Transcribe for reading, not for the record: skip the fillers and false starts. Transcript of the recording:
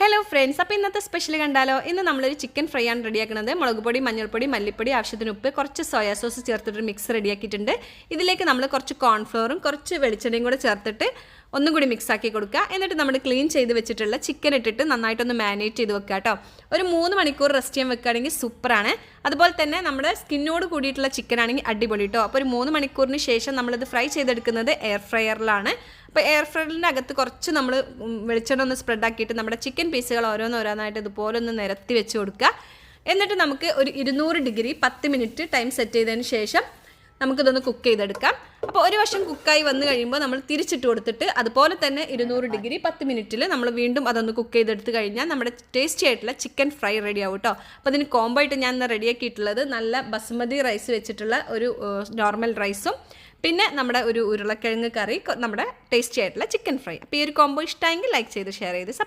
Hello friends, അപ്പോൾ ഇന്നത്തെ special കണ്ടാലോ. ഇന്ന് നമ്മളൊരു ചിക്കൻ ഫ്രൈ ആണ് റെഡിയാക്കുന്നത്. മുളക് പൊടി, മഞ്ഞൾപ്പൊടി, മല്ലിപ്പൊടി, ആവശ്യത്തിന് ഉപ്പ്, കുറച്ച് സോയാ സോസ് ചേർത്തിട്ടൊരു മിക്സ് റെഡിയാക്കിയിട്ടുണ്ട്. ഇതിലേക്ക് നമ്മൾ കുറച്ച് കോൺഫ്ലോറും കുറച്ച് വെളിച്ചെണ്ണയും കൂടെ ചേർത്തിട്ട് ഒന്നും കൂടി മിക്സ് ആക്കി കൊടുക്കുക. എന്നിട്ട് നമ്മൾ ക്ലീൻ ചെയ്ത് വെച്ചിട്ടുള്ള ചിക്കൻ ഇട്ടിട്ട് നന്നായിട്ടൊന്ന് മാരിനേറ്റ് ചെയ്ത് വെക്കുക കേട്ടോ. ഒരു 3 മണിക്കൂർ റെസ്റ്റ് ചെയ്യാൻ വെക്കുകയാണെങ്കിൽ സൂപ്പറാണ്. അതുപോലെ തന്നെ നമ്മുടെ സ്കിന്നോട് കൂടിയിട്ടുള്ള ചിക്കൻ ആണെങ്കിൽ അടിപൊളി കേട്ടോ. അപ്പോൾ ഒരു 3 മണിക്കൂറിന് ശേഷം നമ്മളിത് ഫ്രൈ ചെയ്തെടുക്കുന്നത് എയർ ഫ്രയറിലാണ്. അപ്പോൾ എയർ ഫ്രയറിൻ്റെ അകത്ത് കുറച്ച് നമ്മൾ വെളിച്ചെണ്ണ ഒന്ന് സ്പ്രെഡ് ആക്കിയിട്ട് നമ്മുടെ ചിക്കൻ പീസുകൾ ഓരോന്നോരോന്നായിട്ട് ഇതുപോലെ ഒന്ന് നിരത്തി വെച്ച് കൊടുക്കുക. എന്നിട്ട് നമുക്ക് ഒരു 200 ഡിഗ്രി 10 മിനിറ്റ് ടൈം സെറ്റ് ചെയ്തതിന് ശേഷം നമുക്കിതൊന്ന് കുക്ക് ചെയ്തെടുക്കാം. അപ്പോൾ ഒരു വശം കുക്കായി വന്നു കഴിയുമ്പോൾ നമ്മൾ തിരിച്ചിട്ട് കൊടുത്തിട്ട് അതുപോലെ തന്നെ 200 ഡിഗ്രി 10 മിനിറ്റിൽ നമ്മൾ വീണ്ടും അതൊന്ന് കുക്ക് ചെയ്തെടുത്ത് കഴിഞ്ഞാൽ നമ്മുടെ ടേസ്റ്റി ആയിട്ടുള്ള ചിക്കൻ ഫ്രൈ റെഡി ആവും കേട്ടോ. അപ്പോൾ അതിന് കോംബോ ആയിട്ട് ഞാൻ ഇന്ന് റെഡിയാക്കിയിട്ടുള്ളത് നല്ല ബസുമതി റൈസ് വെച്ചിട്ടുള്ള ഒരു നോർമൽ റൈസും പിന്നെ നമ്മുടെ ഒരു ഉരുളക്കിഴങ്ങ് കറി, നമ്മുടെ ടേസ്റ്റി ആയിട്ടുള്ള ചിക്കൻ ഫ്രൈ. അപ്പോൾ ഈ ഒരു കോംബോ ഇഷ്ടമെങ്കിൽ ലൈക്ക് ചെയ്ത് ഷെയർ ചെയ്ത് സപ്പോർട്ട്